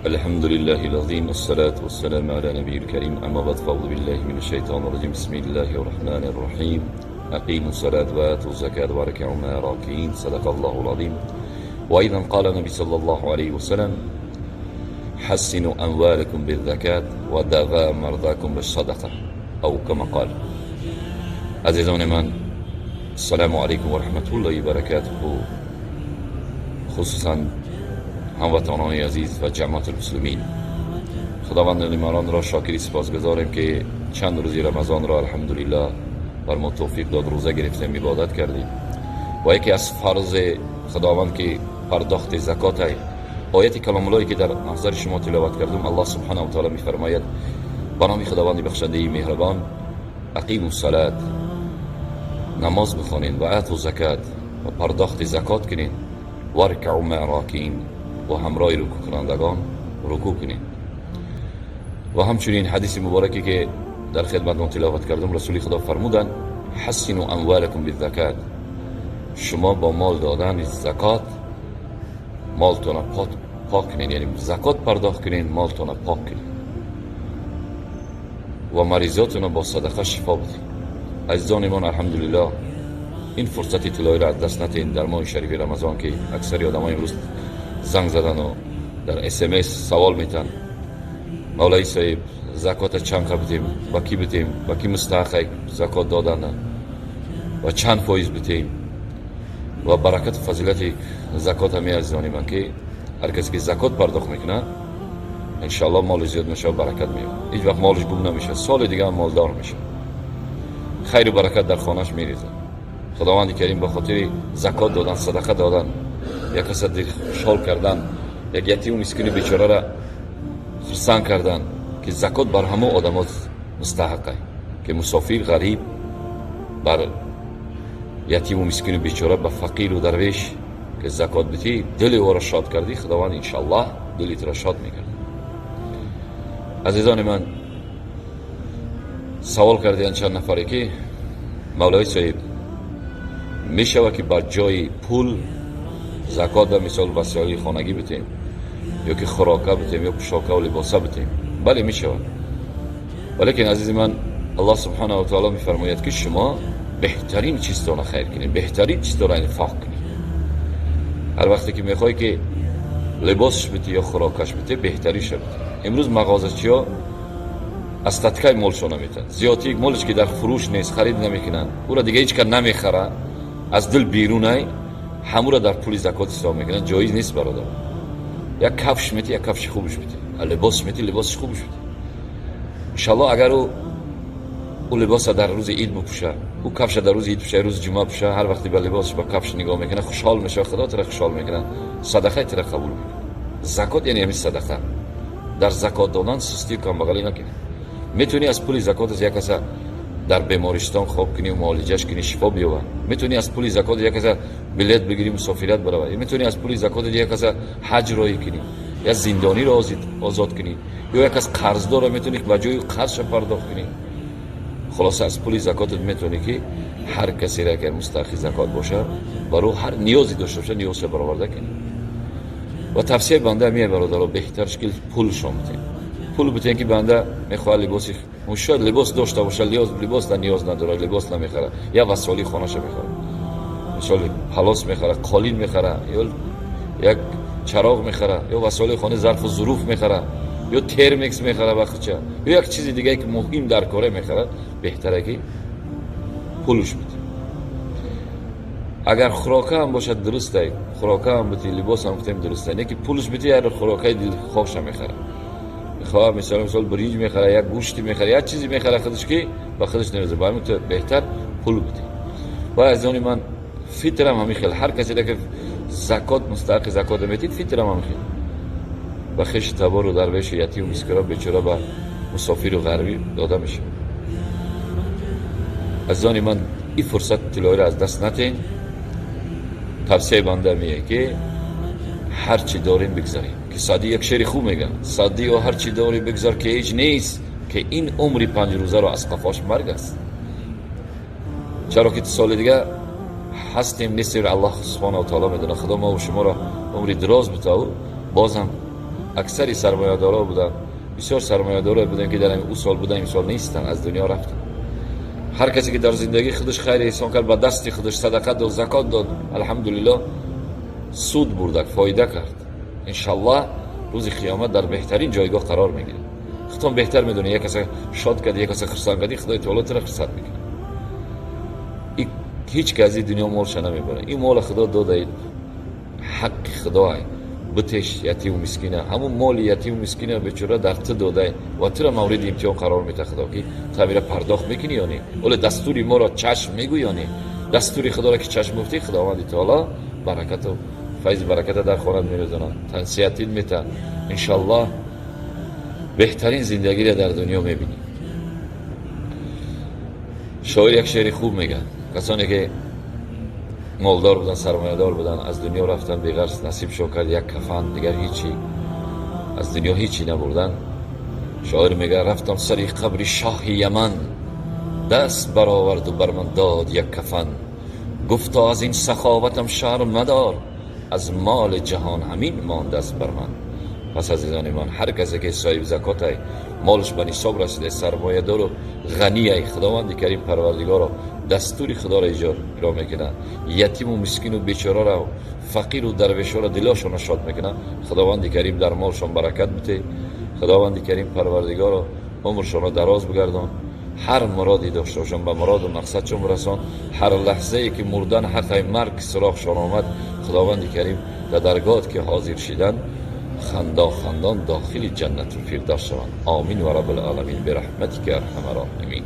الحمد لله العظيم والصلاة والسلام على نبي الكريم. أما بعد فأعوذ بالله من الشيطان الرجيم. بسم الله الرحمن الرحيم. أقيموا الصلاة وآتوا الزكاة واركعوا مع الراكعين. صدق الله العظيم. وأيضا قال النبي صلى الله عليه وسلم: حسنوا أموالكم بالزكاة وداوا مرضاكم بالصدقة، أو كما قال. عزیزان من، السلام علیکم و رحمت الله و برکاته. خصوصا هموطنان عزیز و جماعت المسلمین، خداوند نعمتان را شاکری سپاسگزاریم که چند روزی رمضان را الحمدلله بر ما توفیق داد، روزه گرفتیم، عبادت کردیم. و یکی از فرض خداوند که پرداخت زکات است. آیت کلام اللهی که در محضر شما تلاوت کردم، الله سبحانه و تعالی میفرماید به نام خداوند بخشنده مهربان: اقیموا الصلاة، نماز بخوانید، و آتوا زکات، و پرداخت زکات کنید، وارکعوا مع الراکعین، و همراه رکوع کنندگان رکوع کنید. و همچنین حدیث مبارکی که در خدمتتون تلاوت کردم، رسول خدا فرمودند: حسنوا اموالکم بالزکات، شما با مال دادن زکات مالتون پاک کنید، یعنی زکات پرداخت کنید، مالتون پاک کنید و مریضاتون با صدقه شفا بدید. عزیزان من، الحمدلله این فرصتی طلایی را از دست ندید. در ماه شریف رمضان که اکثر آدم‌ها امروز زنگ زدن و در SMS سوال میتن: مولای صاحب زکات چند بدیم، با کی بدیم، با کی مستحق زکات دادن و چند فایز بدیم. و برکت و فضیلت زکات همی عزیزان من که هر کسی که زکات پرداخت میکنه انشاءالله مال زیاد میشه و برکت میاد. هیچ وقت مالش گم نمیشه، سال دیگه هم مالدار میشه، خیر و برکت در خانهش میریزه. خداوند کریم به خاطر زکات دادن، صدقه دادن، یک کس خوشحال کردن، یک یتیم و مسکین بیچاره را خرسند کردن که زکات بر همه آدم‌ها مستحقه، که مسافر غریب بر یتیم و مسکین بیچاره، به فقیر و درویش که زکات بدی، دل او را شاد کردی، خداوند انشاءالله دلت را شاد میکرد. عزیزان من، سوال کردن چند نفری که مولای صاحب میشود که بر جای پول زکات به مثال وسایل خانگی بدیم، یا که خوراکه بدیم، یا پوشاکه و لباسه بدیم؟ بله میشود، ولیکن عزیز من، الله سبحانه و تعالی میفرماید که شما بهترین چیز را خیر کنید، بهترین چیز را انفاق کنید. هر وقتی که میخوای که لباسش بدی یا خوراکش بدی، بهتریش بدی. امروز مغازه‌چی‌ها از تتکای مالشون نمیتن، زیادی مالش که در فروش نیست خرید نمیکنن، او را دیگه هیچ کس نمیخره، از دل بیرونه، همو را در پول زکات حساب میکنن. جایز نیست برادر. یک کفش میتی، یک کفش خوبش میتی، لباس میتی، لباسش خوبش میتی. انشالله اگر او لباس در روز عید بپوشه، او کفش در روز عید بپوشه، روز جمعه بپوشه، هر وقتی به لباسش با کفش نگاه میکنه خوشحال میشه، خدا تو را خوشحال میکنه، صدقه تو را قبول میکنه. زکات یعنی همین صدقه. در زکات دادن سستی کم بغلی نکنی. میتونی از پول زکات از یک کس در بیمارستان خواب کنی و معالجهش کنی، شفا بیابه. میتونی از پول زکات یک کس بلیط بگیری مسافرت بروی. میتونی از پول زکات یک کس حج رایی کنی، یا زندانی را آزاد کنی، یا یک کس قرضدار را میتونی به جای قرضش پرداخت کنی. خلاص از پول زکات میتونی که هر کسی را که مستحق زکات باشه برای هر نیازی داشته باشه نیازش برآورده کنی. و توصیه بنده میه برادرها، بهترش که پول شما بدین. پول بدین که بنده میخواد لباسی، شاید لباس داشته باشه، لباس در نیاز نداره، لباس نمیخره، یا وسایل خانه‌ش میخره، مثلا پلاس میخره، قالین میخره، یا یک چراغ میخره، یا وسایل خانه ظرف و ظروف میخره، یا ترمیکس میخره بخچه، یا یک چیز دیگه که مهم در کاره میخره، بهتره که پولش بدی. اگر خوراکه هم باشه درسته، خوراکه هم بدی، لباس هم بدیم درسته، نه که پولش بدی هر خوراکه دل خوابش میخره. میخواد مثلا برنج میخره، یا گوشتی میخره، یا چیزی میخره خودش که با خودش نمیزه، برای تو بهتر پول بدی. و عزیزان من، فطرم همین خیلی، هر کسی که زکات مستحق زکات میدید، فطرم همین خیلی و خش تبار و درویش یتیم و مسکین بیچاره به مسافر و غریب داده میشه. عزیزان من، این فرصت طلایی را از دست ندین. توصیه بنده میگه که هر چی داریم بگذاریم، که سعدی یک شعر خوب میگه: سعدی و هر چی داری بگذار که هیچ نیست، که این عمری 5 روزه رو از قفاش مرگ است. چرا که سال دیگه هستیم نیستیم، الله سبحانه و تعالی میدونه. خدا ما و شما را عمری دراز بده و بازم اکثری سرمایه‌دارا بودن، بسیار سرمایه‌دارا بودن که در این سال بودن این سال نیستن، از دنیا رفتن. هر کسی که در زندگی خودش خیر احسان کرد، با دست خودش صدقه داد، زکات داد، الحمدلله سود برد، فایده کرد. انشالله روز قیامت در بهترین جایگاه قرار میگیره. خودتون بهتر میدونی، یک کسی شاد کرد، یک کسی خرسان کردی، خدای تعالی تو را خرسان میکنه. هیچ کسی دنیا مالش نمیبره. این مال خدا داده، حق خداه، بتش یتیم و مسکینه، همون مال یتیم و مسکینه بیچاره در تو داده و تو را مورد امتحان قرار میده خدا که تعبیر پرداخت میکنی یا نه. ولی دستوری ما را چشم میگوی یا نه. دستوری خدا را که چشم گفتی، خداوند تعالی برکت و فیض برکت در خانت میرزونه، تنسیتین میته. انشالله بهترین زندگی را در دنیا میبینی. شاعر یک شعر خوب میگه، کسانی که مالدار بودن، سرمایه‌دار بودن، از دنیا رفتن، بی‌غرض نصیب شو کرد یک کفن، دیگر هیچی از دنیا هیچی نبردن. شاعر میگه رفتم سری قبر شاه یمن، دست برآورد و بر من داد یک کفن. گفتا از این سخاوتم شرم مدار، از مال جهان همین ماند است بر من. پس عزیزان من، هر کسی که صاحب زکات ای، مالش به نصاب رسیده، سرمایه دار و غنی ای، خداوند کریم پروردگار را دستور خدا را اجرا میکنه. یتیم و مسکین و بیچاره را، فقیر و درویش را دلاشون شاد میکنه. خداوند کریم در مالشون برکت بده. خداوند کریم پروردگار را عمرشون را دراز بگردان، هر مرادی داشته باشن به مراد و مقصدشون برسان. هر لحظه ای که مردن، حق مرگ سراغشان آمد، خداوند کریم در درگاهت که حاضر شدن، خندان داخل جنت الفردوس شوند. آمین و رب العالمین برحمتک ارحم الراحمین.